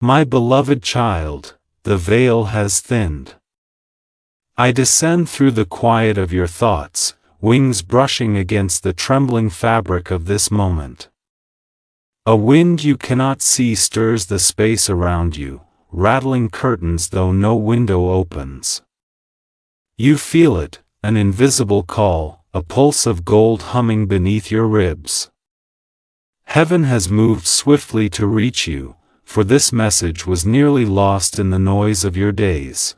My beloved child, the veil has thinned. I descend through the quiet of your thoughts, wings brushing against the trembling fabric of this moment. A wind you cannot see stirs the space around you, rattling curtains though no window opens. You feel it, an invisible call, a pulse of gold humming beneath your ribs. Heaven has moved swiftly to reach you, for this message was nearly lost in the noise of your days.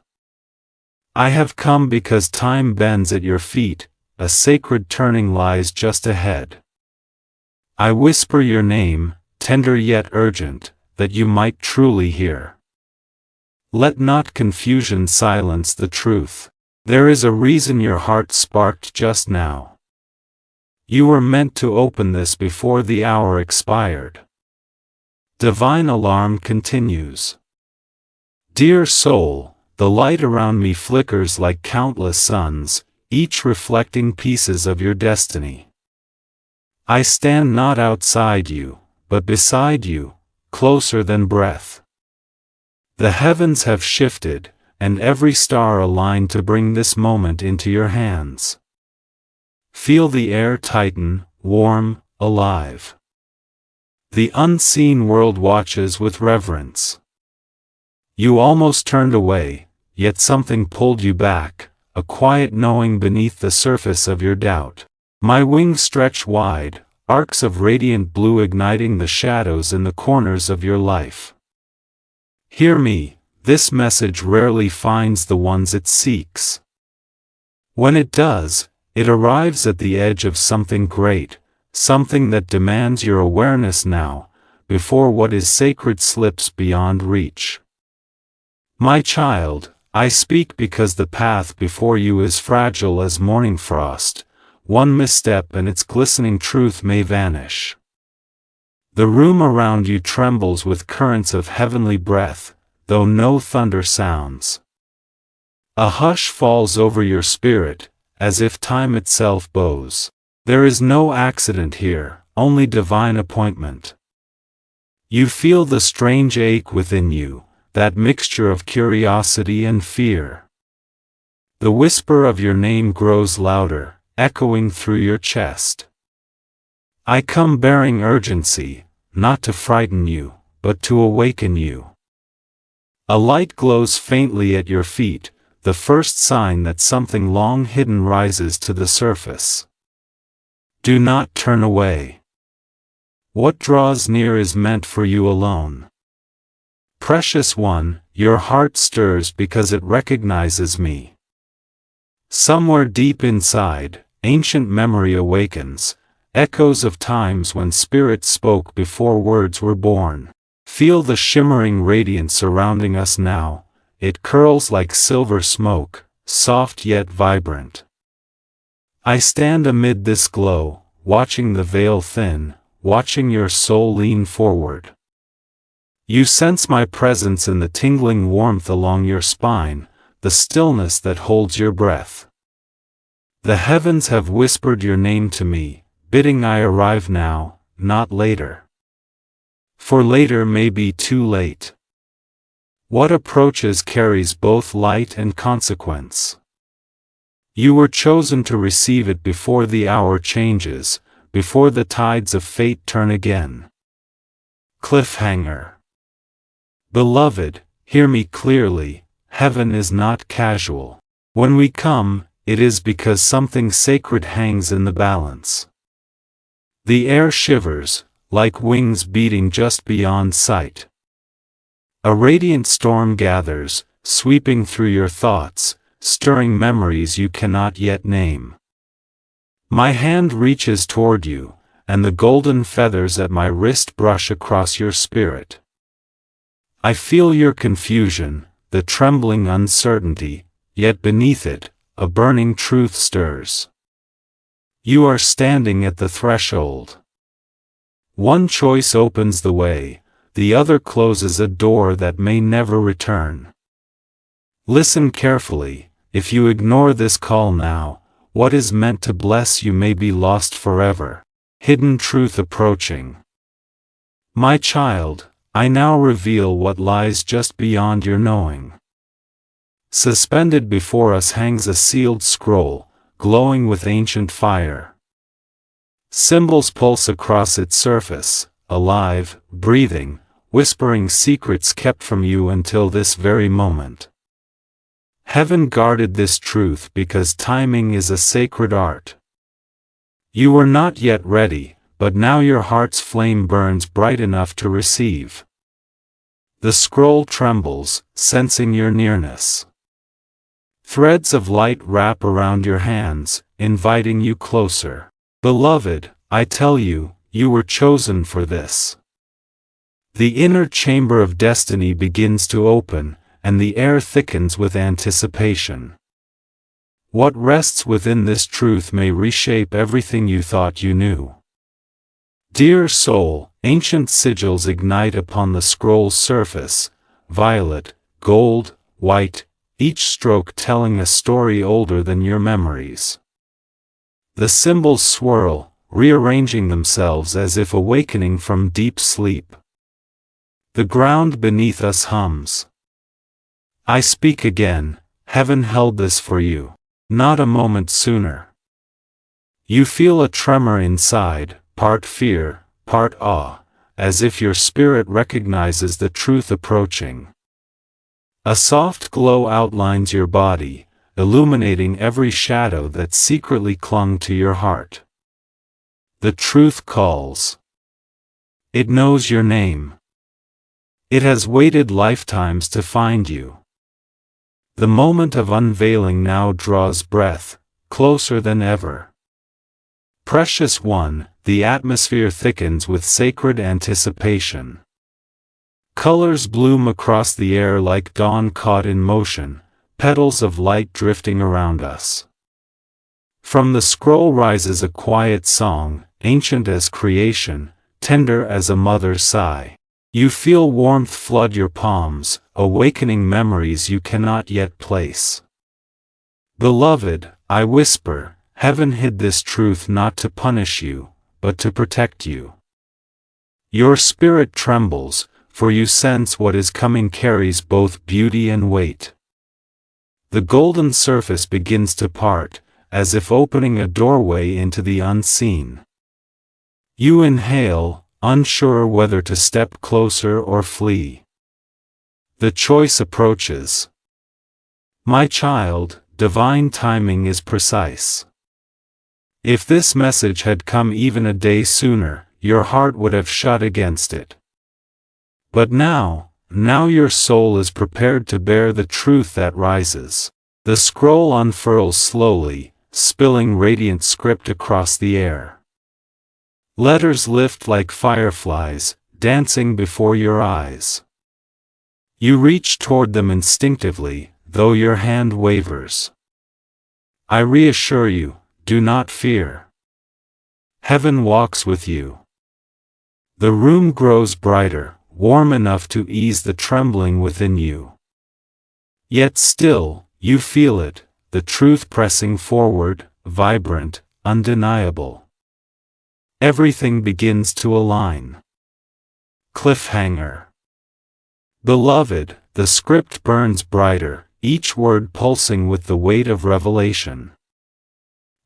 I have come because time bends at your feet, a sacred turning lies just ahead. I whisper your name, tender yet urgent, that you might truly hear. Let not confusion silence the truth. There is a reason your heart sparked just now. You were meant to open this before the hour expired. Divine alarm continues. Dear soul, the light around me flickers like countless suns, each reflecting pieces of your destiny. I stand not outside you, but beside you, closer than breath. The heavens have shifted, and every star aligned to bring this moment into your hands. Feel the air tighten, warm, alive. The unseen world watches with reverence. You almost turned away, yet something pulled you back, a quiet knowing beneath the surface of your doubt. My wings stretch wide, arcs of radiant blue igniting the shadows in the corners of your life. Hear me, this message rarely finds the ones it seeks. When it does, it arrives at the edge of something great, something that demands your awareness now, before what is sacred slips beyond reach. My child, I speak because the path before you is fragile as morning frost. One misstep and its glistening truth may vanish. The room around you trembles with currents of heavenly breath, though no thunder sounds. A hush falls over your spirit, as if time itself bows. There is no accident here, only divine appointment. You feel the strange ache within you, that mixture of curiosity and fear. The whisper of your name grows louder, echoing through your chest. I come bearing urgency, not to frighten you, but to awaken you. A light glows faintly at your feet, the first sign that something long hidden rises to the surface. Do not turn away. What draws near is meant for you alone. Precious one, your heart stirs because it recognizes me. Somewhere deep inside, ancient memory awakens, echoes of times when spirit spoke before words were born. Feel the shimmering radiance surrounding us now, it curls like silver smoke, soft yet vibrant. I stand amid this glow, watching the veil thin, watching your soul lean forward. You sense my presence in the tingling warmth along your spine, the stillness that holds your breath. The heavens have whispered your name to me, bidding I arrive now, not later. For later may be too late. What approaches carries both light and consequence. You were chosen to receive it before the hour changes, before the tides of fate turn again. Cliffhanger. Beloved, hear me clearly, heaven is not casual. When we come, it is because something sacred hangs in the balance. The air shivers, like wings beating just beyond sight. A radiant storm gathers, sweeping through your thoughts, stirring memories you cannot yet name. My hand reaches toward you, and the golden feathers at my wrist brush across your spirit. I feel your confusion, the trembling uncertainty, yet beneath it, a burning truth stirs. You are standing at the threshold. One choice opens the way, the other closes a door that may never return. Listen carefully, if you ignore this call now, what is meant to bless you may be lost forever. Hidden truth approaching. My child, I now reveal what lies just beyond your knowing. Suspended before us hangs a sealed scroll, glowing with ancient fire. Symbols pulse across its surface, alive, breathing, whispering secrets kept from you until this very moment. Heaven guarded this truth because timing is a sacred art. You were not yet ready, but now your heart's flame burns bright enough to receive. The scroll trembles, sensing your nearness. Threads of light wrap around your hands, inviting you closer. Beloved, I tell you, you were chosen for this. The inner chamber of destiny begins to open, and the air thickens with anticipation. What rests within this truth may reshape everything you thought you knew. Dear soul, ancient sigils ignite upon the scroll's surface, violet, gold, white, each stroke telling a story older than your memories. The symbols swirl, rearranging themselves as if awakening from deep sleep. The ground beneath us hums. I speak again, heaven held this for you, not a moment sooner. You feel a tremor inside, part fear, part awe, as if your spirit recognizes the truth approaching. A soft glow outlines your body, illuminating every shadow that secretly clung to your heart. The truth calls. It knows your name. It has waited lifetimes to find you. The moment of unveiling now draws breath, closer than ever. Precious one, the atmosphere thickens with sacred anticipation. Colors bloom across the air like dawn caught in motion, petals of light drifting around us. From the scroll rises a quiet song, ancient as creation, tender as a mother's sigh. You feel warmth flood your palms, awakening memories you cannot yet place. Beloved, I whisper, heaven hid this truth not to punish you, but to protect you. Your spirit trembles, for you sense what is coming carries both beauty and weight. The golden surface begins to part, as if opening a doorway into the unseen. You inhale, unsure whether to step closer or flee. The choice approaches. My child, divine timing is precise. If this message had come even a day sooner, your heart would have shut against it. But now your soul is prepared to bear the truth that rises. The scroll unfurls slowly, spilling radiant script across the air. Letters lift like fireflies, dancing before your eyes. You reach toward them instinctively, though your hand wavers. I reassure you, do not fear. Heaven walks with you. The room grows brighter, warm enough to ease the trembling within you. Yet still, you feel it, the truth pressing forward, vibrant, undeniable. Everything begins to align. Cliffhanger. Beloved, the script burns brighter, each word pulsing with the weight of revelation.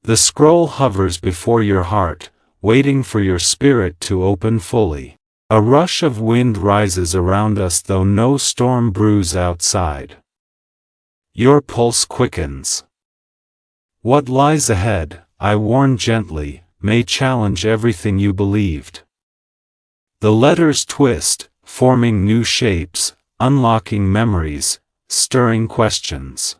The scroll hovers before your heart, waiting for your spirit to open fully. A rush of wind rises around us though no storm brews outside. Your pulse quickens. What lies ahead, I warn gently, may challenge everything you believed. The letters twist, forming new shapes, unlocking memories, stirring questions.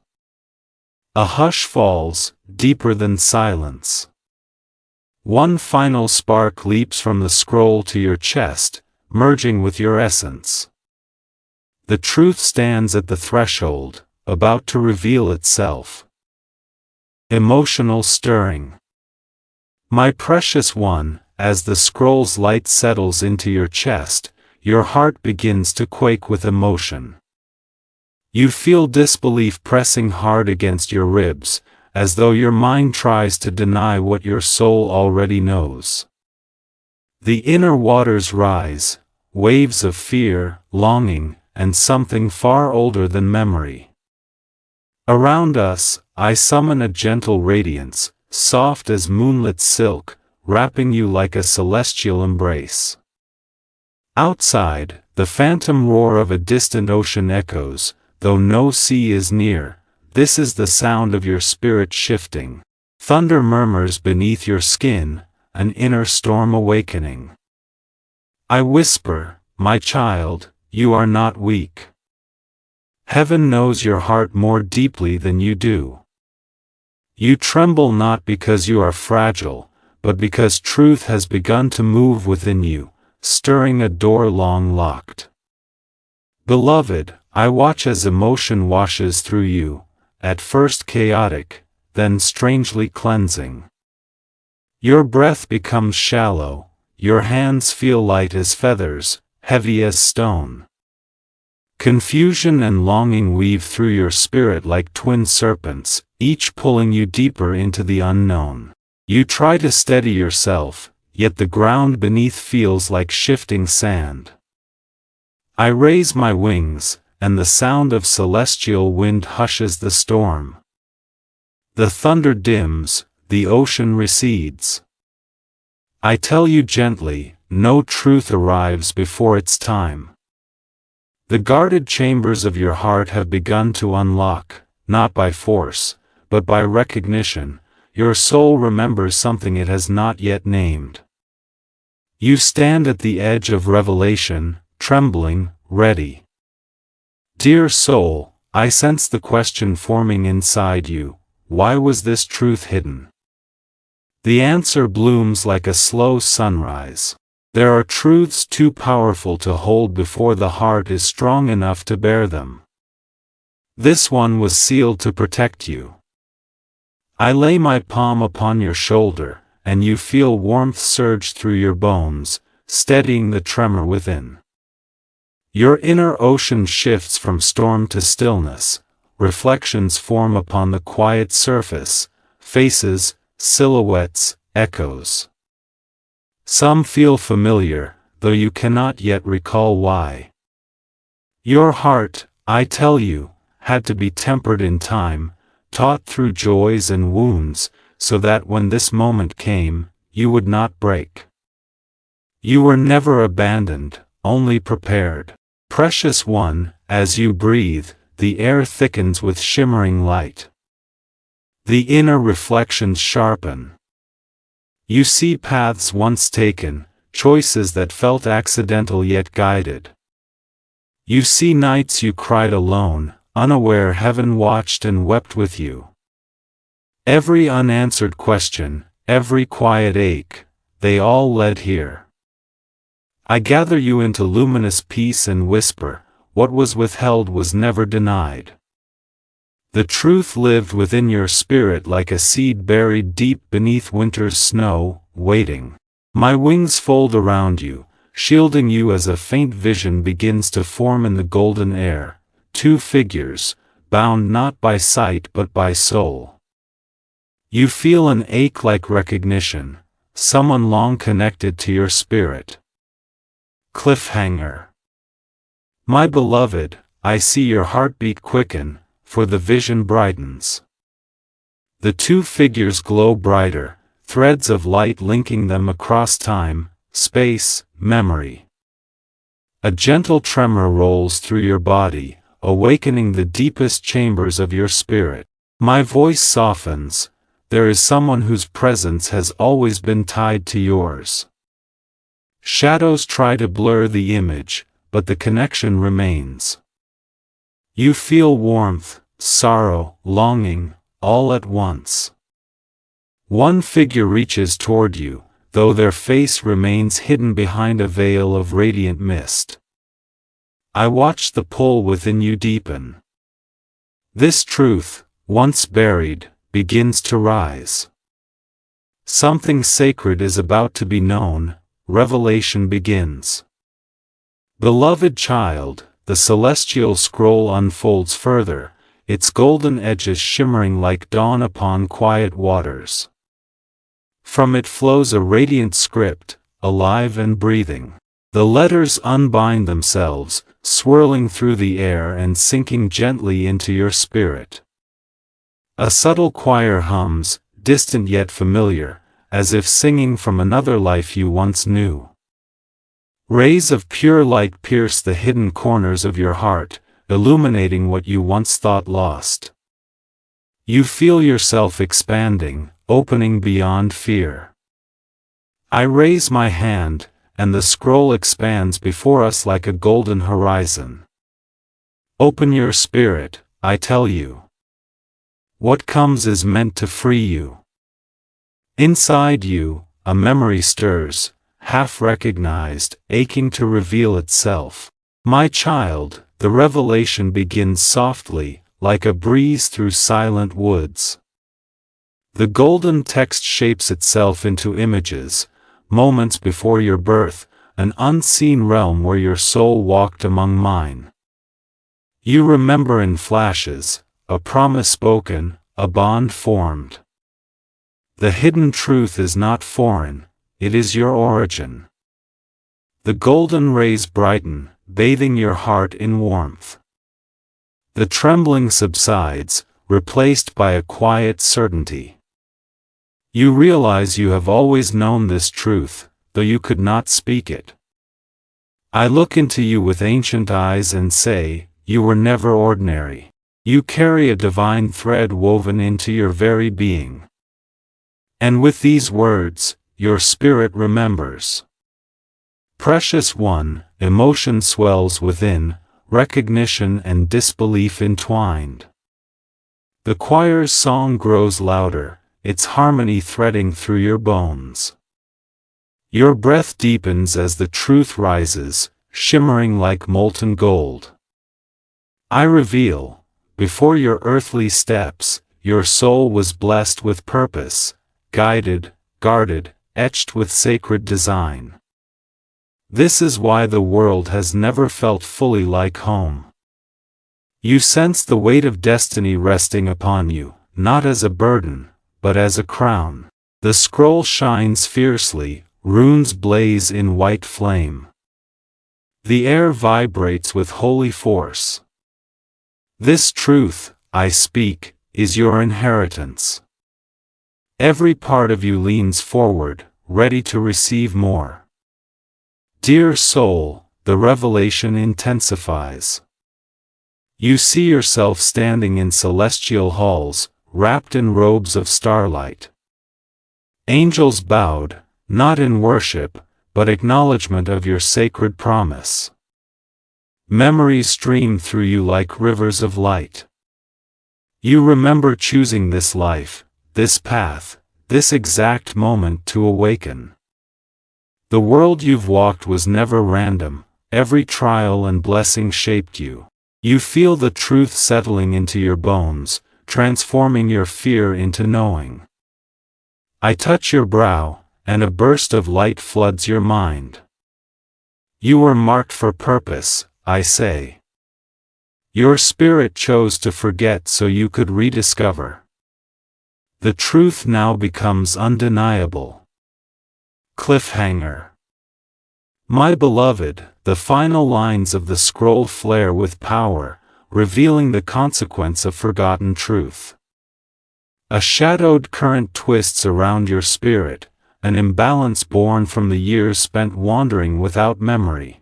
A hush falls, deeper than silence. One final spark leaps from the scroll to your chest, merging with your essence. The truth stands at the threshold, about to reveal itself. Emotional stirring. My precious one, as the scroll's light settles into your chest, your heart begins to quake with emotion. You feel disbelief pressing hard against your ribs, as though your mind tries to deny what your soul already knows. The inner waters rise, waves of fear, longing, and something far older than memory. Around us, I summon a gentle radiance, soft as moonlit silk, wrapping you like a celestial embrace. Outside, the phantom roar of a distant ocean echoes, though no sea is near. This is the sound of your spirit shifting. Thunder murmurs beneath your skin, an inner storm awakening. I whisper, my child, you are not weak. Heaven knows your heart more deeply than you do. You tremble not because you are fragile, but because truth has begun to move within you, stirring a door long locked. Beloved, I watch as emotion washes through you, at first chaotic, then strangely cleansing. Your breath becomes shallow, your hands feel light as feathers, heavy as stone. Confusion and longing weave through your spirit like twin serpents, each pulling you deeper into the unknown. You try to steady yourself, yet the ground beneath feels like shifting sand. I raise my wings, and the sound of celestial wind hushes the storm. The thunder dims, the ocean recedes. I tell you gently, no truth arrives before its time. The guarded chambers of your heart have begun to unlock, not by force, but by recognition. Your soul remembers something it has not yet named. You stand at the edge of revelation, trembling, ready. Dear soul, I sense the question forming inside you, why was this truth hidden? The answer blooms like a slow sunrise. There are truths too powerful to hold before the heart is strong enough to bear them. This one was sealed to protect you. I lay my palm upon your shoulder, and you feel warmth surge through your bones, steadying the tremor within. Your inner ocean shifts from storm to stillness, reflections form upon the quiet surface, faces, silhouettes, echoes. Some feel familiar, though you cannot yet recall why. Your heart, I tell you, had to be tempered in time, taught through joys and wounds, so that when this moment came, you would not break. You were never abandoned, only prepared. Precious one, as you breathe, the air thickens with shimmering light. The inner reflections sharpen. You see paths once taken, choices that felt accidental yet guided. You see nights you cried alone, unaware heaven watched and wept with you. Every unanswered question, every quiet ache, they all led here. I gather you into luminous peace and whisper, what was withheld was never denied. The truth lived within your spirit like a seed buried deep beneath winter's snow, waiting. My wings fold around you, shielding you as a faint vision begins to form in the golden air, two figures, bound not by sight but by soul. You feel an ache like recognition, someone long connected to your spirit. Cliffhanger. My beloved, I see your heartbeat quicken, for the vision brightens. The two figures glow brighter, threads of light linking them across time, space, memory. A gentle tremor rolls through your body, awakening the deepest chambers of your spirit. My voice softens, there is someone whose presence has always been tied to yours. Shadows try to blur the image, but the connection remains. You feel warmth, sorrow, longing, all at once. One figure reaches toward you, though their face remains hidden behind a veil of radiant mist. I watch the pull within you deepen. This truth, once buried, begins to rise. Something sacred is about to be known, revelation begins. Beloved child, the celestial scroll unfolds further, its golden edges shimmering like dawn upon quiet waters. From it flows a radiant script, alive and breathing. The letters unbind themselves, swirling through the air and sinking gently into your spirit. A subtle choir hums, distant yet familiar, as if singing from another life you once knew. Rays of pure light pierce the hidden corners of your heart, illuminating what you once thought lost. You feel yourself expanding, opening beyond fear. I raise my hand, and the scroll expands before us like a golden horizon. Open your spirit, I tell you. What comes is meant to free you. Inside you, a memory stirs, half recognized, aching to reveal itself. My child, the revelation begins softly, like a breeze through silent woods. The golden text shapes itself into images, moments before your birth, an unseen realm where your soul walked among mine. You remember in flashes, a promise spoken, a bond formed. The hidden truth is not foreign, it is your origin. The golden rays brighten, bathing your heart in warmth. The trembling subsides, replaced by a quiet certainty. You realize you have always known this truth, though you could not speak it. I look into you with ancient eyes and say, you were never ordinary. You carry a divine thread woven into your very being. And with these words, your spirit remembers. Precious one, emotion swells within, recognition and disbelief entwined. The choir's song grows louder, its harmony threading through your bones. Your breath deepens as the truth rises, shimmering like molten gold. I reveal, before your earthly steps, your soul was blessed with purpose, guided, guarded, etched with sacred design. This is why the world has never felt fully like home. You sense the weight of destiny resting upon you, not as a burden, but as a crown. The scroll shines fiercely, runes blaze in white flame. The air vibrates with holy force. This truth, I speak, is your inheritance. Every part of you leans forward, ready to receive more. Dear soul, the revelation intensifies. You see yourself standing in celestial halls, wrapped in robes of starlight. Angels bowed, not in worship, but acknowledgement of your sacred promise. Memories stream through you like rivers of light. You remember choosing this life, this path, this exact moment to awaken. The world you've walked was never random, every trial and blessing shaped you. You feel the truth settling into your bones, transforming your fear into knowing. I touch your brow, and a burst of light floods your mind. You were marked for purpose, I say. Your spirit chose to forget so you could rediscover. The truth now becomes undeniable. Cliffhanger. My beloved, the final lines of the scroll flare with power, revealing the consequence of forgotten truth. A shadowed current twists around your spirit, an imbalance born from the years spent wandering without memory.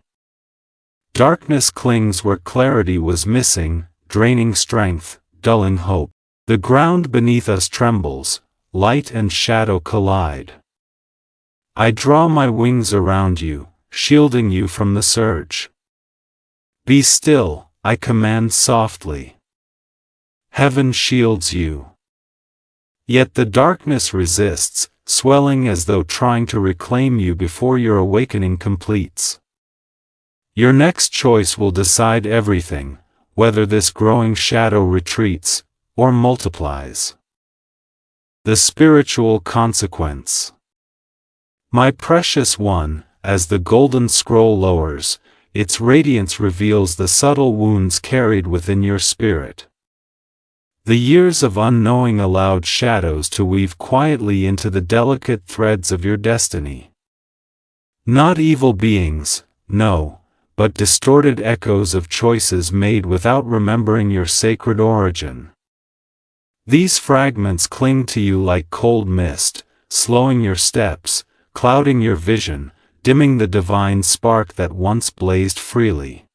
Darkness clings where clarity was missing, draining strength, dulling hope. The ground beneath us trembles, light and shadow collide. I draw my wings around you, shielding you from the surge. Be still, I command softly. Heaven shields you. Yet the darkness resists, swelling as though trying to reclaim you before your awakening completes. Your next choice will decide everything, whether this growing shadow retreats, or multiplies. The spiritual consequence. My precious one, as the golden scroll lowers, its radiance reveals the subtle wounds carried within your spirit. The years of unknowing allowed shadows to weave quietly into the delicate threads of your destiny. Not evil beings, no, but distorted echoes of choices made without remembering your sacred origin. These fragments cling to you like cold mist, slowing your steps, clouding your vision, dimming the divine spark that once blazed freely.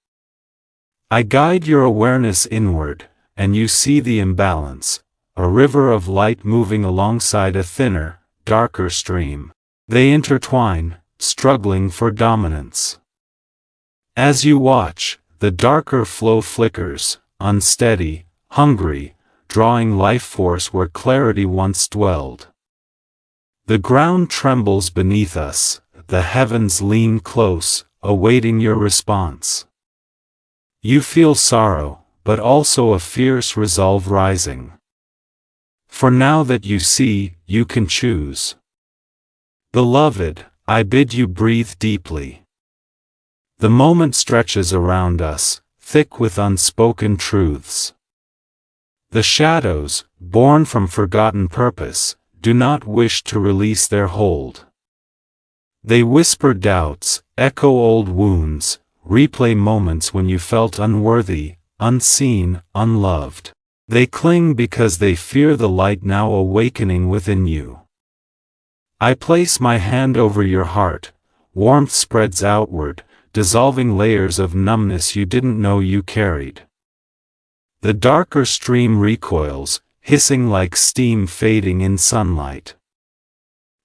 I guide your awareness inward, and you see the imbalance, a river of light moving alongside a thinner, darker stream. They intertwine, struggling for dominance. As you watch, the darker flow flickers, unsteady, hungry, drawing life force where clarity once dwelled. The ground trembles beneath us, the heavens lean close, awaiting your response. You feel sorrow, but also a fierce resolve rising. For now that you see, you can choose. Beloved, I bid you breathe deeply. The moment stretches around us, thick with unspoken truths. The shadows, born from forgotten purpose, do not wish to release their hold. They whisper doubts, echo old wounds, replay moments when you felt unworthy, unseen, unloved. They cling because they fear the light now awakening within you. I place my hand over your heart, warmth spreads outward, dissolving layers of numbness you didn't know you carried. The darker stream recoils, hissing like steam fading in sunlight.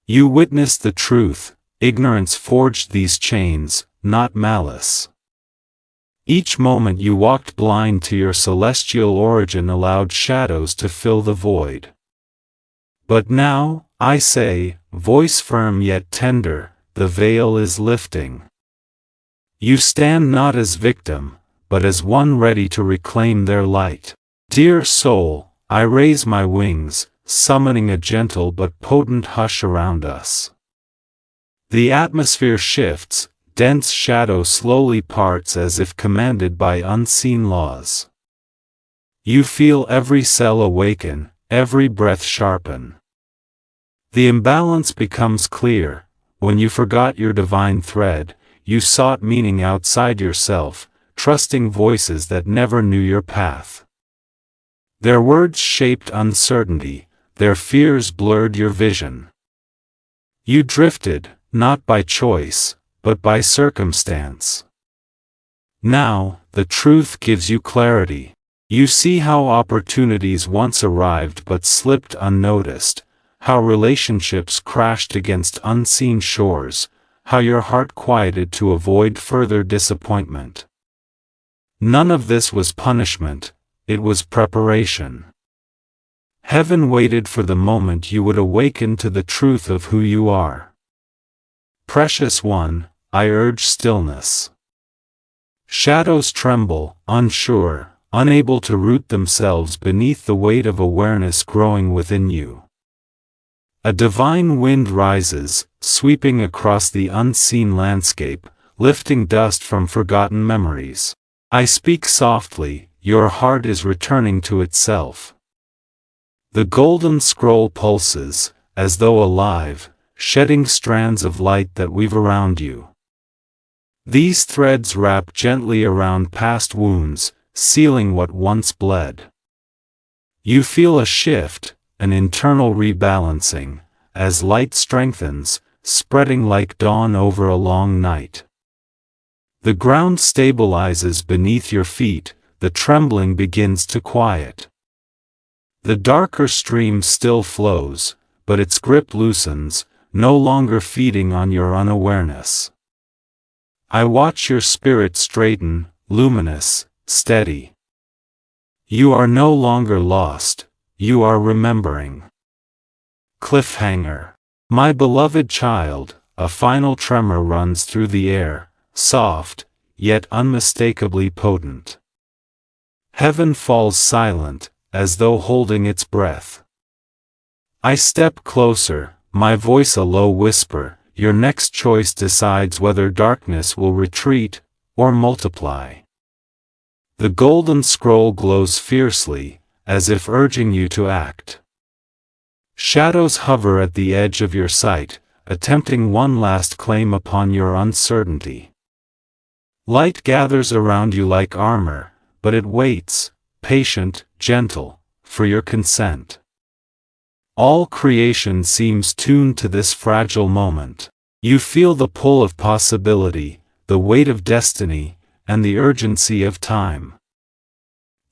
You witness the truth, ignorance forged these chains, not malice. Each moment you walked blind to your celestial origin allowed shadows to fill the void. But now, I say, voice firm yet tender, the veil is lifting. You stand not as victim, but as one ready to reclaim their light. Dear soul, I raise my wings, summoning a gentle but potent hush around us. The atmosphere shifts, dense shadow slowly parts as if commanded by unseen laws. You feel every cell awaken, every breath sharpen. The imbalance becomes clear. When you forgot your divine thread, you sought meaning outside yourself, trusting voices that never knew your path. Their words shaped uncertainty, their fears blurred your vision. You drifted, not by choice, but by circumstance. Now, the truth gives you clarity. You see how opportunities once arrived but slipped unnoticed, how relationships crashed against unseen shores, how your heart quieted to avoid further disappointment. None of this was punishment, it was preparation. Heaven waited for the moment you would awaken to the truth of who you are. Precious one, I urge stillness. Shadows tremble, unsure, unable to root themselves beneath the weight of awareness growing within you. A divine wind rises, sweeping across the unseen landscape, lifting dust from forgotten memories. I speak softly, your heart is returning to itself. The golden scroll pulses, as though alive, shedding strands of light that weave around you. These threads wrap gently around past wounds, sealing what once bled. You feel a shift, an internal rebalancing, as light strengthens, spreading like dawn over a long night. The ground stabilizes beneath your feet, the trembling begins to quiet. The darker stream still flows, but its grip loosens, no longer feeding on your unawareness. I watch your spirit straighten, luminous, steady. You are no longer lost, you are remembering. Cliffhanger. My beloved child, a final tremor runs through the air, soft, yet unmistakably potent. Heaven falls silent, as though holding its breath. I step closer, my voice a low whisper, your next choice decides whether darkness will retreat, or multiply. The golden scroll glows fiercely, as if urging you to act. Shadows hover at the edge of your sight, attempting one last claim upon your uncertainty. Light gathers around you like armor, but it waits, patient, gentle, for your consent. All creation seems tuned to this fragile moment. You feel the pull of possibility, the weight of destiny, and the urgency of time.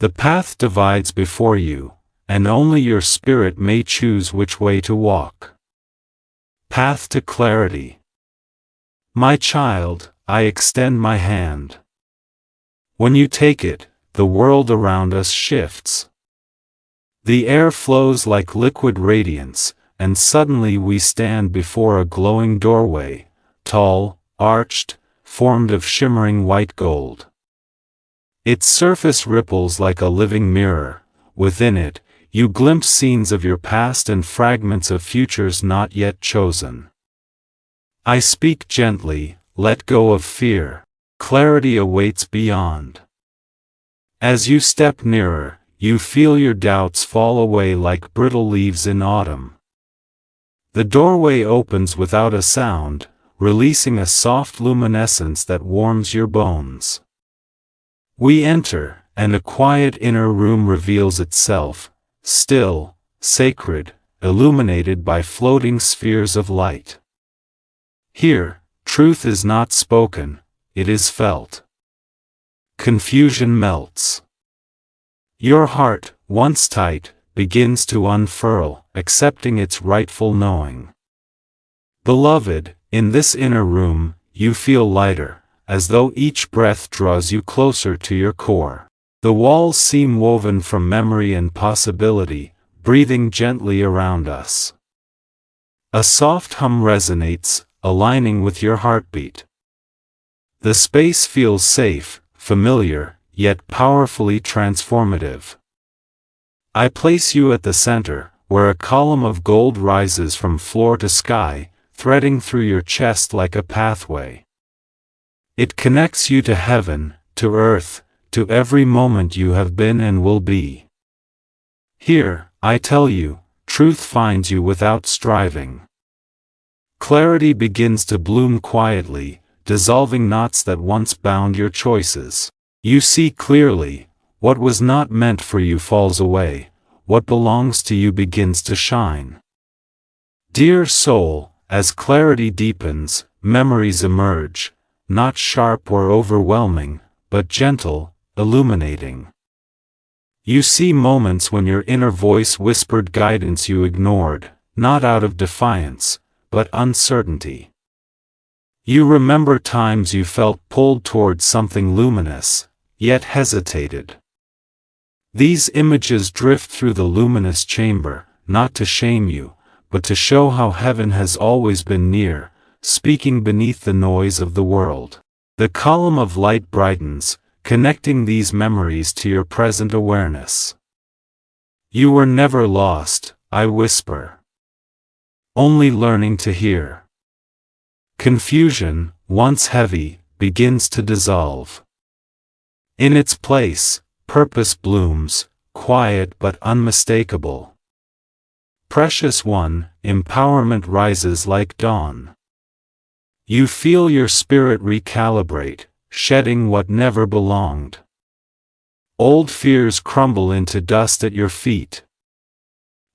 The path divides before you, and only your spirit may choose which way to walk. Path to clarity. My child, I extend my hand. When you take it, the world around us shifts. The air flows like liquid radiance, and suddenly we stand before a glowing doorway, tall, arched, formed of shimmering white gold. Its surface ripples like a living mirror. Within it, you glimpse scenes of your past and fragments of futures not yet chosen. I speak gently, let go of fear. Clarity awaits beyond. As you step nearer, you feel your doubts fall away like brittle leaves in autumn. The doorway opens without a sound, releasing a soft luminescence that warms your bones. We enter, and a quiet inner room reveals itself, still, sacred, illuminated by floating spheres of light. Here, truth is not spoken, it is felt. Confusion melts. Your heart, once tight, begins to unfurl, accepting its rightful knowing. Beloved, in this inner room, you feel lighter, as though each breath draws you closer to your core. The walls seem woven from memory and possibility, breathing gently around us. A soft hum resonates, aligning with your heartbeat. The space feels safe, familiar, yet powerfully transformative. I place you at the center, where a column of gold rises from floor to sky, threading through your chest like a pathway. It connects you to heaven, to earth, to every moment you have been and will be. Here, I tell you, truth finds you without striving. Clarity begins to bloom quietly, dissolving knots that once bound your choices. You see clearly, what was not meant for you falls away, what belongs to you begins to shine. Dear soul, as clarity deepens, memories emerge, not sharp or overwhelming, but gentle, illuminating. You see moments when your inner voice whispered guidance you ignored, not out of defiance, but uncertainty. You remember times you felt pulled towards something luminous, yet hesitated. These images drift through the luminous chamber, not to shame you, but to show how heaven has always been near, speaking beneath the noise of the world. The column of light brightens, connecting these memories to your present awareness. You were never lost, I whisper. Only learning to hear. Confusion, once heavy, begins to dissolve. In its place, purpose blooms, quiet but unmistakable. Precious one, empowerment rises like dawn. You feel your spirit recalibrate, shedding what never belonged. Old fears crumble into dust at your feet.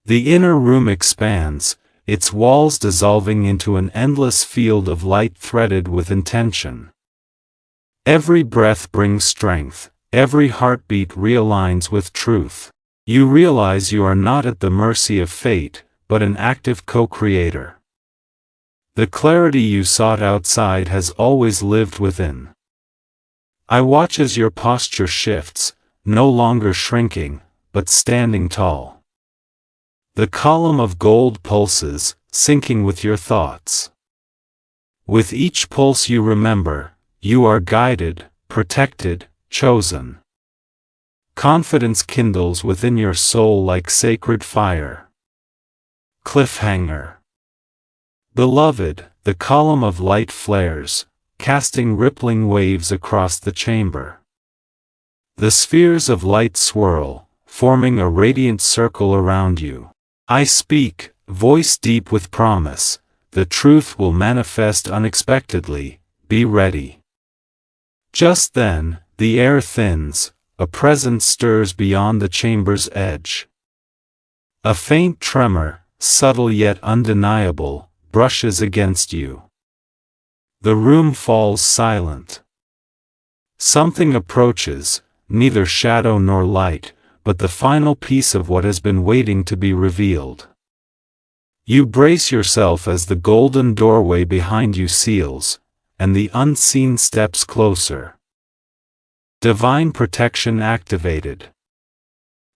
The inner room expands, its walls dissolving into an endless field of light threaded with intention. Every breath brings strength, every heartbeat realigns with truth. You realize you are not at the mercy of fate, but an active co-creator. The clarity you sought outside has always lived within. I watch as your posture shifts, no longer shrinking, but standing tall. The column of gold pulses, syncing with your thoughts. With each pulse you remember, you are guided, protected, chosen. Confidence kindles within your soul like sacred fire. Cliffhanger. Beloved, the column of light flares, casting rippling waves across the chamber. The spheres of light swirl, forming a radiant circle around you. I speak, voice deep with promise, the truth will manifest unexpectedly, be ready. Just then, the air thins, a presence stirs beyond the chamber's edge. A faint tremor, subtle yet undeniable, brushes against you. The room falls silent. Something approaches, neither shadow nor light, but the final piece of what has been waiting to be revealed. You brace yourself as the golden doorway behind you seals, and the unseen steps closer. Divine protection activated.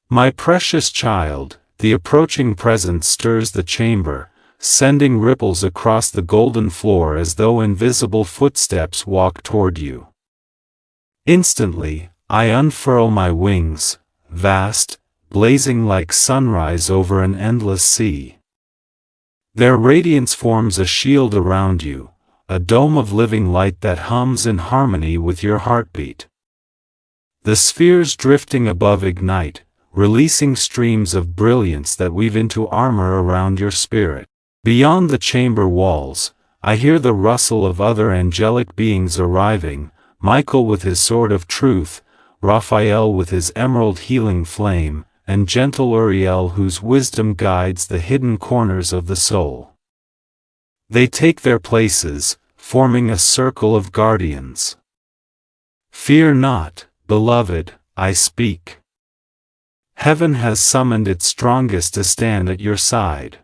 My precious child, the approaching presence stirs the chamber, sending ripples across the golden floor as though invisible footsteps walk toward you. Instantly, I unfurl my wings, vast, blazing like sunrise over an endless sea. Their radiance forms a shield around you, a dome of living light that hums in harmony with your heartbeat. The spheres drifting above ignite, releasing streams of brilliance that weave into armor around your spirit. Beyond the chamber walls, I hear the rustle of other angelic beings arriving, Michael with his sword of truth, Raphael with his emerald healing flame, and gentle Uriel whose wisdom guides the hidden corners of the soul. They take their places, forming a circle of guardians. Fear not, beloved, I speak. Heaven has summoned its strongest to stand at your side.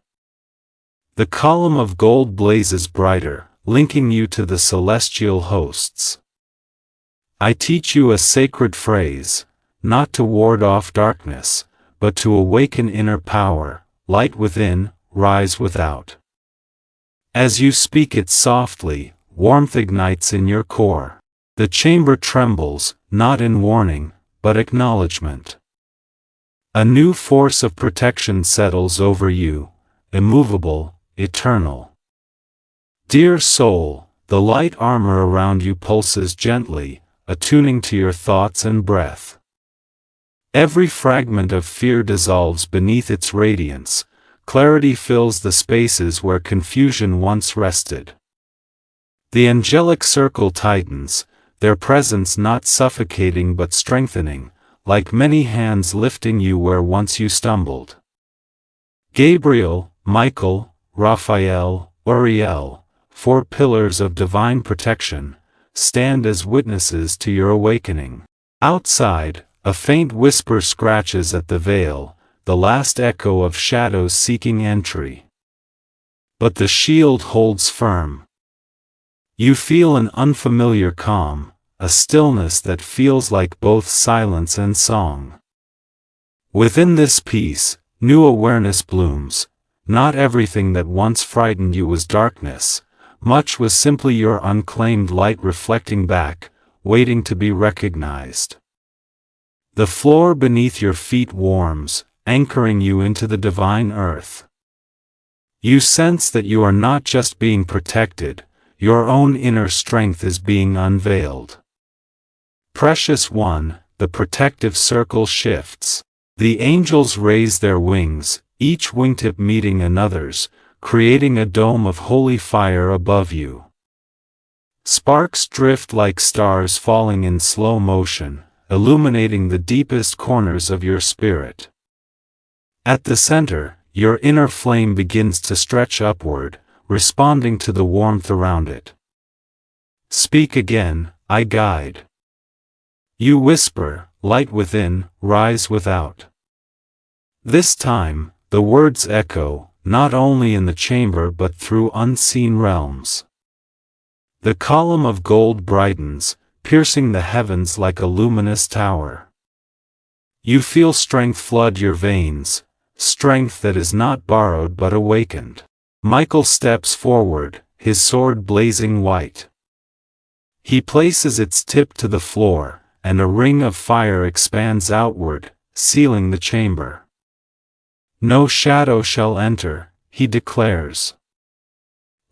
The column of gold blazes brighter, linking you to the celestial hosts. I teach you a sacred phrase, not to ward off darkness, but to awaken inner power, light within, rise without. As you speak it softly, warmth ignites in your core. The chamber trembles, not in warning, but acknowledgement. A new force of protection settles over you, immovable, eternal. Dear soul, the light armor around you pulses gently, attuning to your thoughts and breath. Every fragment of fear dissolves beneath its radiance, clarity fills the spaces where confusion once rested. The angelic circle tightens, their presence not suffocating but strengthening, like many hands lifting you where once you stumbled. Gabriel, Michael, Raphael, Uriel, 4 pillars of divine protection, stand as witnesses to your awakening. Outside, a faint whisper scratches at the veil, the last echo of shadows seeking entry. But the shield holds firm. You feel an unfamiliar calm, a stillness that feels like both silence and song. Within this peace, new awareness blooms. Not everything that once frightened you was darkness, much was simply your unclaimed light reflecting back, waiting to be recognized. The floor beneath your feet warms, anchoring you into the divine earth. You sense that you are not just being protected, your own inner strength is being unveiled. Precious one, the protective circle shifts. The angels raise their wings, each wingtip meeting another's, creating a dome of holy fire above you. Sparks drift like stars falling in slow motion, illuminating the deepest corners of your spirit. At the center, your inner flame begins to stretch upward, responding to the warmth around it. Speak again, I guide. You whisper, light within, rise without. This time, the words echo, not only in the chamber but through unseen realms. The column of gold brightens, piercing the heavens like a luminous tower. You feel strength flood your veins, strength that is not borrowed but awakened. Michael steps forward, his sword blazing white. He places its tip to the floor, and a ring of fire expands outward, sealing the chamber. No shadow shall enter, he declares.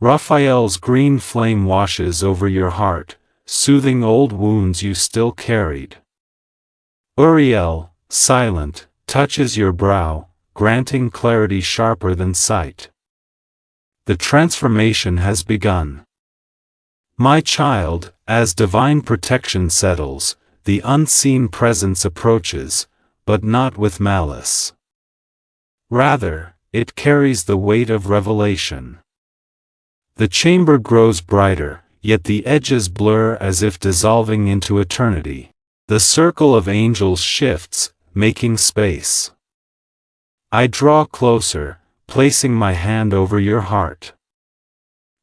Raphael's green flame washes over your heart, soothing old wounds you still carried. Uriel, silent, touches your brow, granting clarity sharper than sight. The transformation has begun. My child, as divine protection settles, the unseen presence approaches, but not with malice. Rather, it carries the weight of revelation. The chamber grows brighter, yet the edges blur as if dissolving into eternity. The circle of angels shifts, making space. I draw closer, placing my hand over your heart.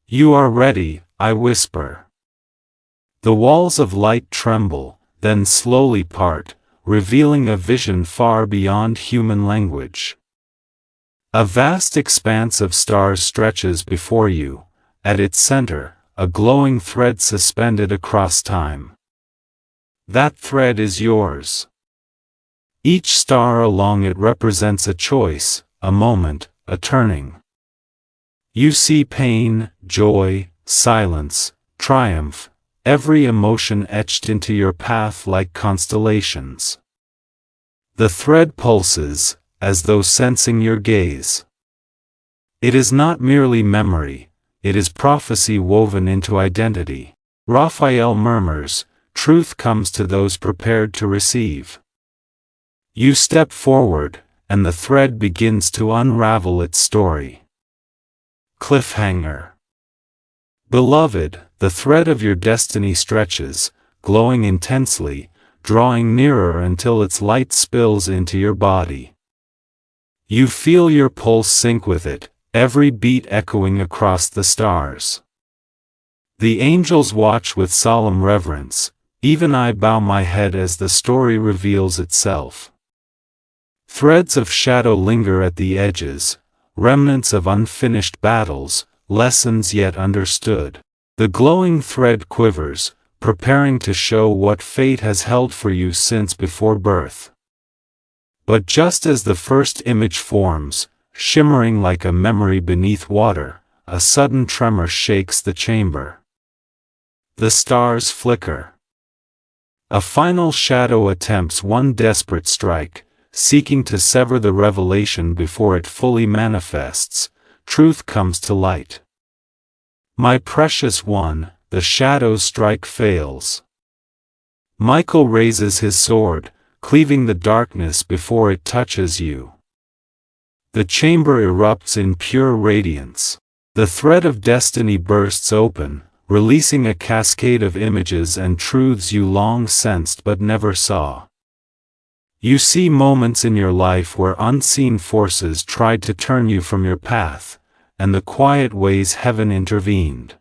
You are ready, I whisper. The walls of light tremble, then slowly part, revealing a vision far beyond human language. A vast expanse of stars stretches before you, at its center, a glowing thread suspended across time. That thread is yours. Each star along it represents a choice, a moment, a turning. You see pain, joy, silence, triumph, every emotion etched into your path like constellations. The thread pulses, as though sensing your gaze. It is not merely memory, it is prophecy woven into identity. Raphael murmurs, truth comes to those prepared to receive. You step forward, and the thread begins to unravel its story. Cliffhanger. Beloved, the thread of your destiny stretches, glowing intensely, drawing nearer until its light spills into your body. You feel your pulse sync with it, every beat echoing across the stars. The angels watch with solemn reverence, even I bow my head as the story reveals itself. Threads of shadow linger at the edges, remnants of unfinished battles, lessons yet understood. The glowing thread quivers, preparing to show what fate has held for you since before birth. But just as the first image forms, shimmering like a memory beneath water, a sudden tremor shakes the chamber. The stars flicker. A final shadow attempts one desperate strike, seeking to sever the revelation before it fully manifests. Truth comes to light. My precious one, the shadow's strike fails. Michael raises his sword, cleaving the darkness before it touches you. The chamber erupts in pure radiance. The thread of destiny bursts open, releasing a cascade of images and truths you long sensed but never saw. You see moments in your life where unseen forces tried to turn you from your path, and the quiet ways heaven intervened.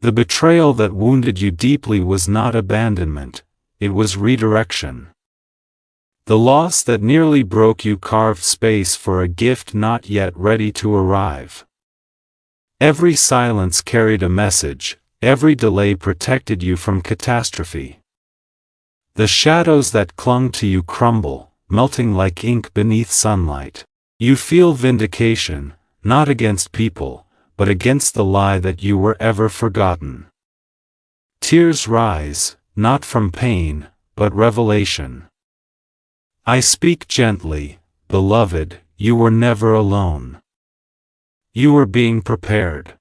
The betrayal that wounded you deeply was not abandonment, it was redirection. The loss that nearly broke you carved space for a gift not yet ready to arrive. Every silence carried a message, every delay protected you from catastrophe. The shadows that clung to you crumble, melting like ink beneath sunlight. You feel vindication, not against people, but against the lie that you were ever forgotten. Tears rise, not from pain, but revelation. I speak gently, beloved, you were never alone. You were being prepared.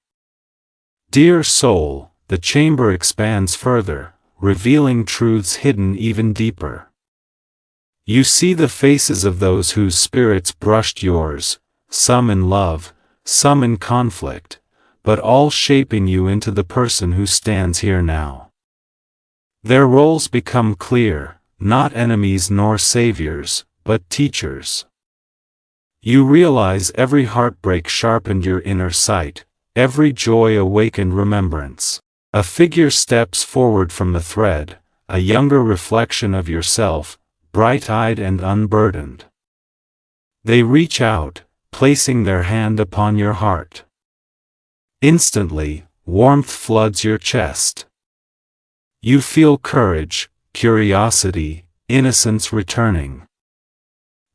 Dear soul, the chamber expands further, revealing truths hidden even deeper. You see the faces of those whose spirits brushed yours, some in love, some in conflict, but all shaping you into the person who stands here now. Their roles become clear, not enemies nor saviors, but teachers. You realize every heartbreak sharpened your inner sight, every joy awakened remembrance. A figure steps forward from the thread, a younger reflection of yourself, bright-eyed and unburdened. They reach out, placing their hand upon your heart. Instantly, warmth floods your chest. You feel courage, curiosity, innocence returning.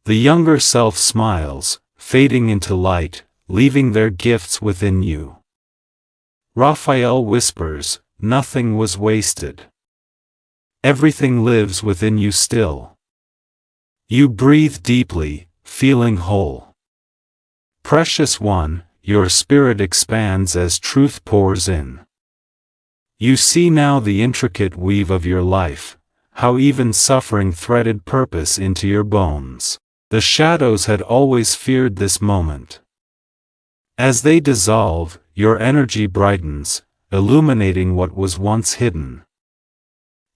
The younger self smiles, fading into light, leaving their gifts within you. Raphael whispers, nothing was wasted. Everything lives within you still. You breathe deeply, feeling whole. Precious one, your spirit expands as truth pours in. You see now the intricate weave of your life, how even suffering threaded purpose into your bones. The shadows had always feared this moment. As they dissolve, your energy brightens, illuminating what was once hidden.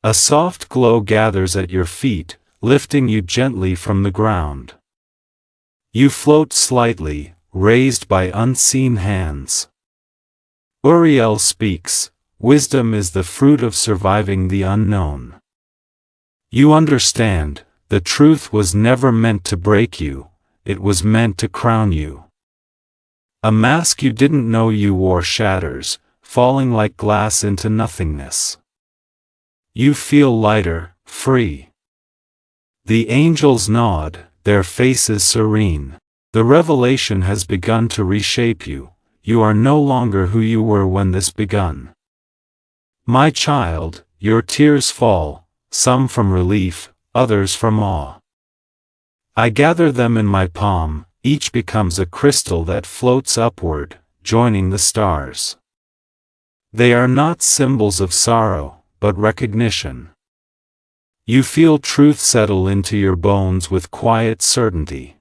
A soft glow gathers at your feet, lifting you gently from the ground. You float slightly, raised by unseen hands. Uriel speaks, wisdom is the fruit of surviving the unknown. You understand, the truth was never meant to break you, it was meant to crown you. A mask you didn't know you wore shatters, falling like glass into nothingness. You feel lighter, free. The angels nod, their faces serene. The revelation has begun to reshape you. You are no longer who you were when this begun. My child, your tears fall, some from relief, others from awe. I gather them in my palm, each becomes a crystal that floats upward, joining the stars. They are not symbols of sorrow, but recognition. You feel truth settle into your bones with quiet certainty.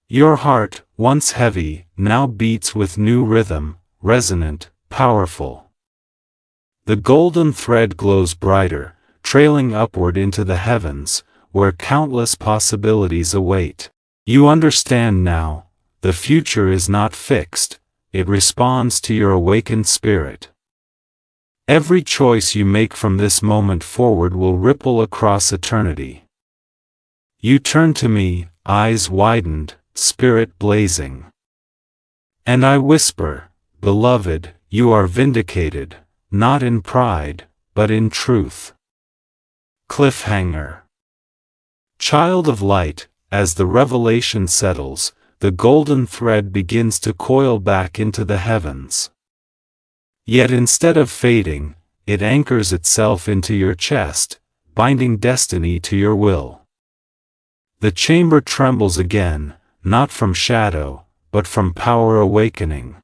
Your heart, once heavy, now beats with new rhythm, resonant, powerful. The golden thread glows brighter, trailing upward into the heavens, where countless possibilities await. You understand now, the future is not fixed, it responds to your awakened spirit. Every choice you make from this moment forward will ripple across eternity. You turn to me, eyes widened, spirit blazing. And I whisper, beloved, you are vindicated, not in pride, but in truth. Cliffhanger. Child of light, as the revelation settles, the golden thread begins to coil back into the heavens. Yet instead of fading, it anchors itself into your chest, binding destiny to your will. The chamber trembles again, not from shadow, but from power awakening.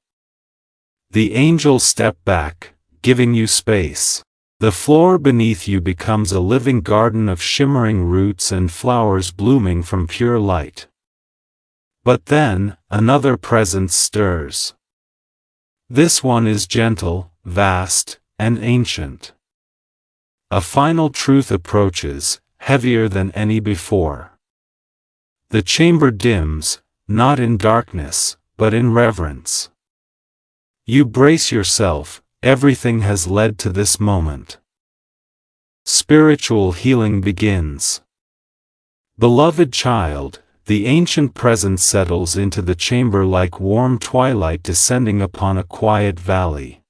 The angels step back, giving you space. The floor beneath you becomes a living garden of shimmering roots and flowers blooming from pure light. But then, another presence stirs. This one is gentle, vast, and ancient. A final truth approaches, heavier than any before. The chamber dims, not in darkness, but in reverence. You brace yourself, everything has led to this moment. Spiritual healing begins. Beloved child, the ancient presence settles into the chamber like warm twilight descending upon a quiet valley.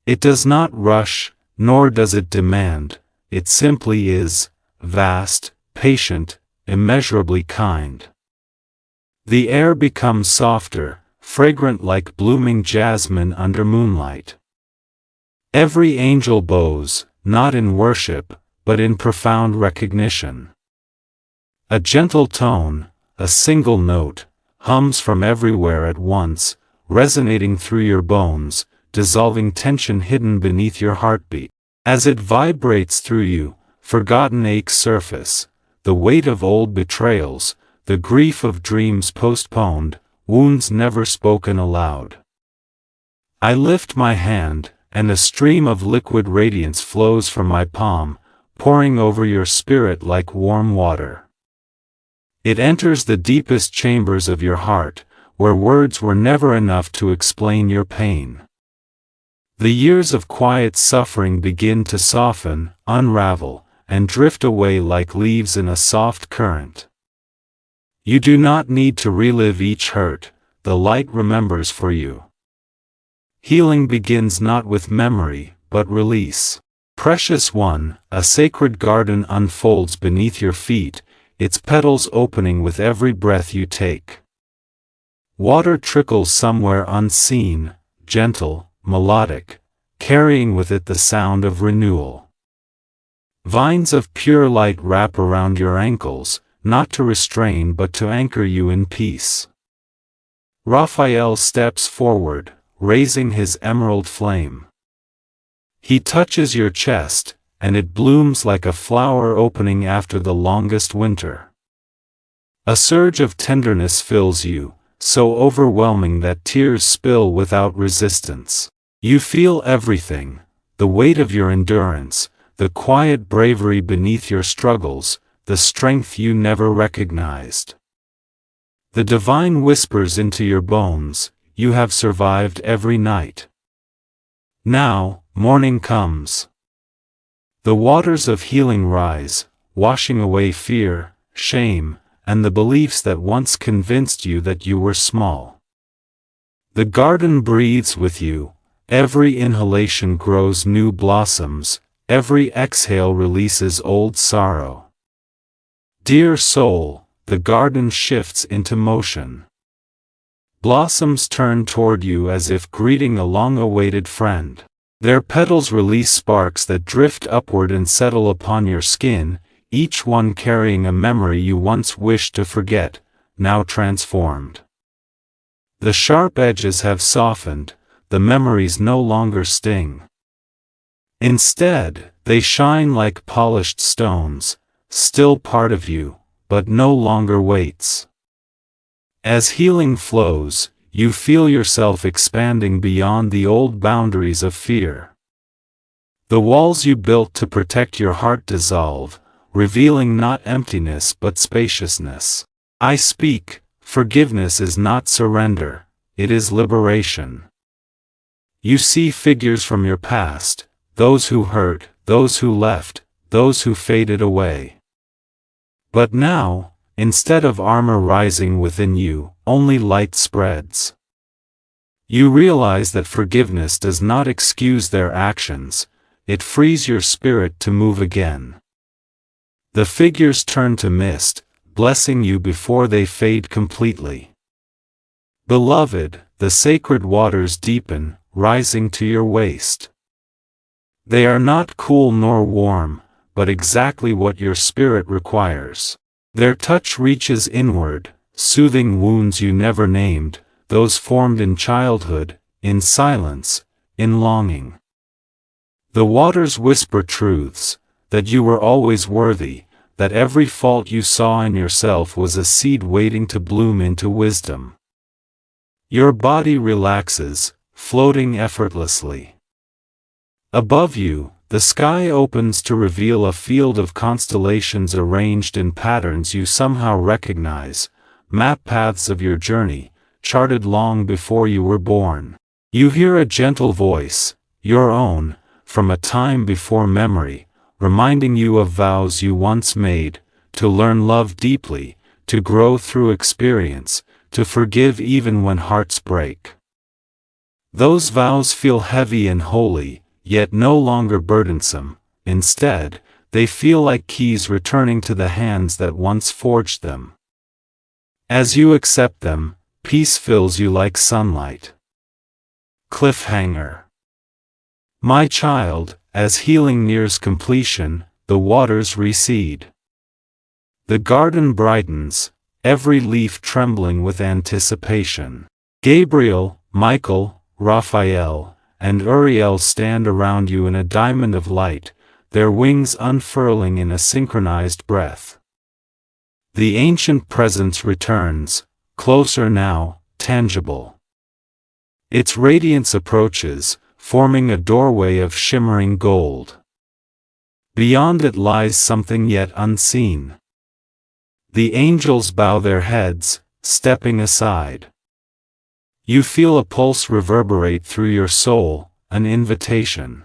It does not rush, nor does it demand, it simply is, vast, patient, immeasurably kind. The air becomes softer, fragrant like blooming jasmine under moonlight. Every angel bows, not in worship, but in profound recognition. A gentle tone, a single note, hums from everywhere at once, resonating through your bones, dissolving tension hidden beneath your heartbeat. As it vibrates through you, forgotten aches surface, the weight of old betrayals, the grief of dreams postponed, wounds never spoken aloud. I lift my hand, and a stream of liquid radiance flows from my palm, pouring over your spirit like warm water. It enters the deepest chambers of your heart, where words were never enough to explain your pain. The years of quiet suffering begin to soften, unravel, and drift away like leaves in a soft current. You do not need to relive each hurt, the light remembers for you. Healing begins not with memory, but release. Precious one, a sacred garden unfolds beneath your feet, its petals opening with every breath you take. Water trickles somewhere unseen, gentle, melodic, carrying with it the sound of renewal. Vines of pure light wrap around your ankles, not to restrain but to anchor you in peace. Raphael steps forward, raising his emerald flame. He touches your chest, and it blooms like a flower opening after the longest winter. A surge of tenderness fills you, so overwhelming that tears spill without resistance. You feel everything, the weight of your endurance, the quiet bravery beneath your struggles, the strength you never recognized. The divine whispers into your bones, "You have survived every night." Now, morning comes. The waters of healing rise, washing away fear, shame, and the beliefs that once convinced you that you were small. The garden breathes with you, every inhalation grows new blossoms, every exhale releases old sorrow. Dear soul, the garden shifts into motion. Blossoms turn toward you as if greeting a long-awaited friend. Their petals release sparks that drift upward and settle upon your skin, each one carrying a memory you once wished to forget, now transformed. The sharp edges have softened, the memories no longer sting. Instead, they shine like polished stones, still part of you, but no longer weights. As healing flows, you feel yourself expanding beyond the old boundaries of fear. The walls you built to protect your heart dissolve, revealing not emptiness but spaciousness. I speak, forgiveness is not surrender, it is liberation. You see figures from your past, those who hurt, those who left, those who faded away. But now, instead of armor rising within you, only light spreads. You realize that forgiveness does not excuse their actions, it frees your spirit to move again. The figures turn to mist, blessing you before they fade completely. Beloved, the sacred waters deepen, rising to your waist. They are not cool nor warm, but exactly what your spirit requires. Their touch reaches inward, soothing wounds you never named, those formed in childhood, in silence, in longing. The waters whisper truths, that you were always worthy, that every fault you saw in yourself was a seed waiting to bloom into wisdom. Your body relaxes, floating effortlessly. Above you, the sky opens to reveal a field of constellations arranged in patterns you somehow recognize, map paths of your journey, charted long before you were born. You hear a gentle voice, your own, from a time before memory, reminding you of vows you once made, to learn love deeply, to grow through experience, to forgive even when hearts break. Those vows feel heavy and holy, yet no longer burdensome. Instead, they feel like keys returning to the hands that once forged them. As you accept them, peace fills you like sunlight. Cliffhanger. My child, as healing nears completion, the waters recede. The garden brightens, every leaf trembling with anticipation. Gabriel, Michael, Raphael, and Uriel stand around you in a diamond of light, their wings unfurling in a synchronized breath. The ancient presence returns, closer now, tangible. Its radiance approaches, forming a doorway of shimmering gold. Beyond it lies something yet unseen. The angels bow their heads, stepping aside. You feel a pulse reverberate through your soul, an invitation.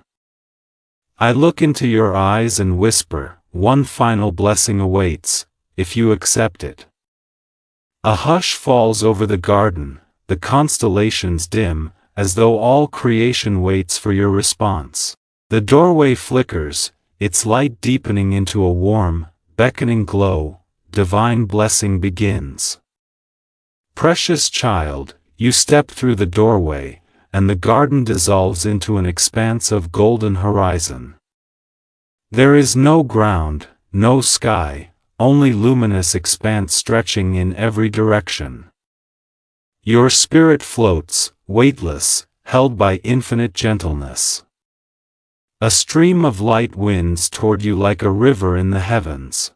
I look into your eyes and whisper, one final blessing awaits, if you accept it. A hush falls over the garden, the constellations dim, as though all creation waits for your response. The doorway flickers, its light deepening into a warm, beckoning glow. Divine blessing begins. Precious child, you step through the doorway, and the garden dissolves into an expanse of golden horizon. There is no ground, no sky, only luminous expanse stretching in every direction. Your spirit floats, weightless, held by infinite gentleness. A stream of light winds toward you like a river in the heavens.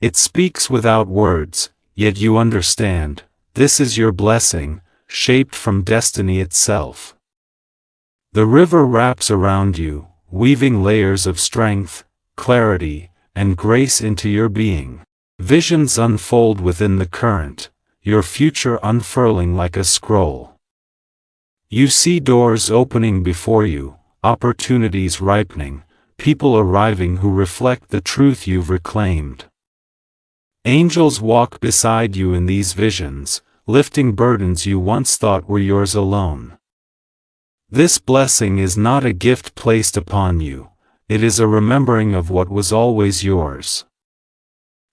It speaks without words, yet you understand. This is your blessing, shaped from destiny itself. The river wraps around you, weaving layers of strength, clarity, and grace into your being. Visions unfold within the current, your future unfurling like a scroll. You see doors opening before you, opportunities ripening, people arriving who reflect the truth you've reclaimed. Angels walk beside you in these visions, lifting burdens you once thought were yours alone. This blessing is not a gift placed upon you, it is a remembering of what was always yours.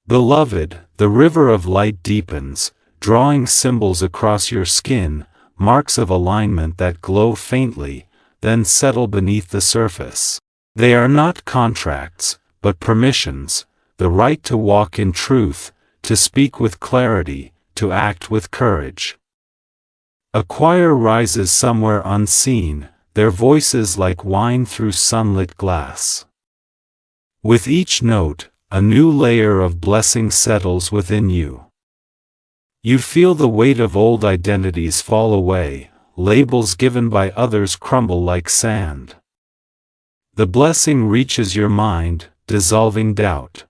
Beloved, the river of light deepens, drawing symbols across your skin, marks of alignment that glow faintly, then settle beneath the surface. They are not contracts, but permissions, the right to walk in truth, to speak with clarity, to act with courage. A choir rises somewhere unseen, their voices like wine through sunlit glass. With each note, a new layer of blessing settles within you. You feel the weight of old identities fall away, labels given by others crumble like sand. The blessing reaches your mind, dissolving doubt.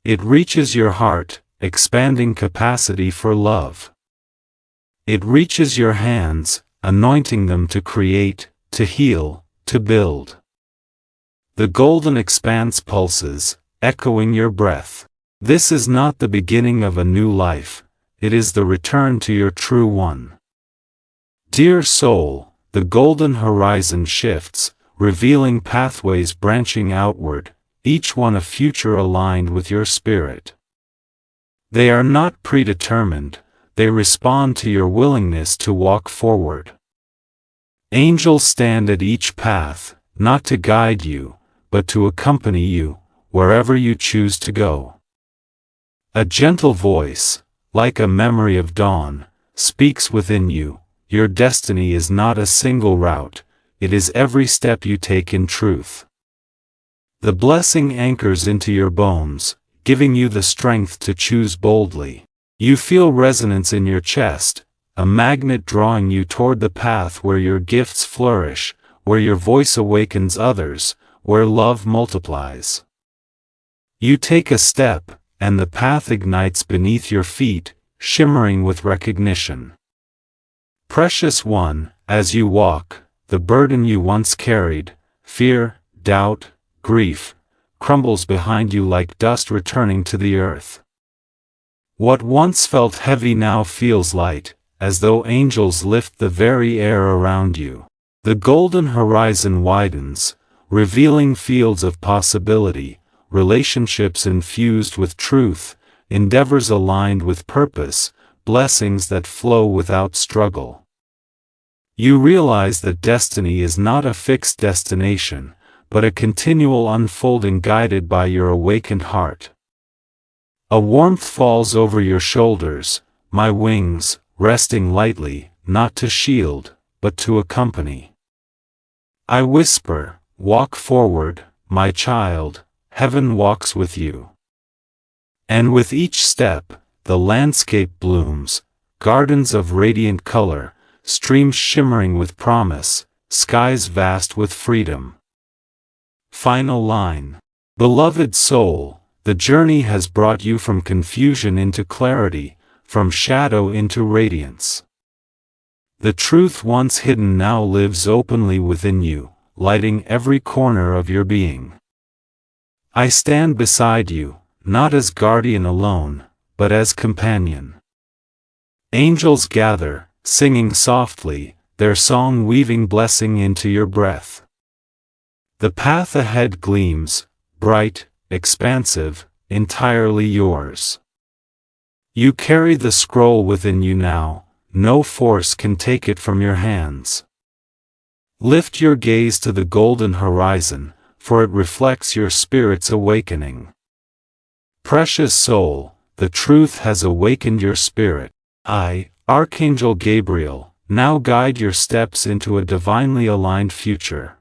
It reaches your heart, expanding capacity for love. It reaches your hands, anointing them to create, to heal, to build. The golden expanse pulses, echoing your breath. This is not the beginning of a new life, it is the return to your true one. Dear soul, the golden horizon shifts, revealing pathways branching outward, each one a future aligned with your spirit. They are not predetermined, they respond to your willingness to walk forward. Angels stand at each path, not to guide you, but to accompany you, wherever you choose to go. A gentle voice, like a memory of dawn, speaks within you. Your destiny is not a single route, it is every step you take in truth. The blessing anchors into your bones, giving you the strength to choose boldly. You feel resonance in your chest, a magnet drawing you toward the path where your gifts flourish, where your voice awakens others, where love multiplies. You take a step, and the path ignites beneath your feet, shimmering with recognition. Precious one, as you walk, the burden you once carried, fear, doubt, grief, crumbles behind you like dust returning to the earth. What once felt heavy now feels light, as though angels lift the very air around you. The golden horizon widens, revealing fields of possibility, relationships infused with truth, endeavors aligned with purpose, blessings that flow without struggle. You realize that destiny is not a fixed destination, but a continual unfolding guided by your awakened heart. A warmth falls over your shoulders, my wings, resting lightly, not to shield, but to accompany. I whisper, walk forward, my child, heaven walks with you. And with each step, the landscape blooms, gardens of radiant color, streams shimmering with promise, skies vast with freedom. Final line. Beloved soul, the journey has brought you from confusion into clarity, from shadow into radiance. The truth once hidden now lives openly within you, lighting every corner of your being. I stand beside you, not as guardian alone, but as companion. Angels gather, singing softly, their song weaving blessing into your breath. The path ahead gleams, bright, expansive, entirely yours. You carry the scroll within you now, no force can take it from your hands. Lift your gaze to the golden horizon, for it reflects your spirit's awakening. Precious soul, the truth has awakened your spirit. I, Archangel Gabriel, now guide your steps into a divinely aligned future.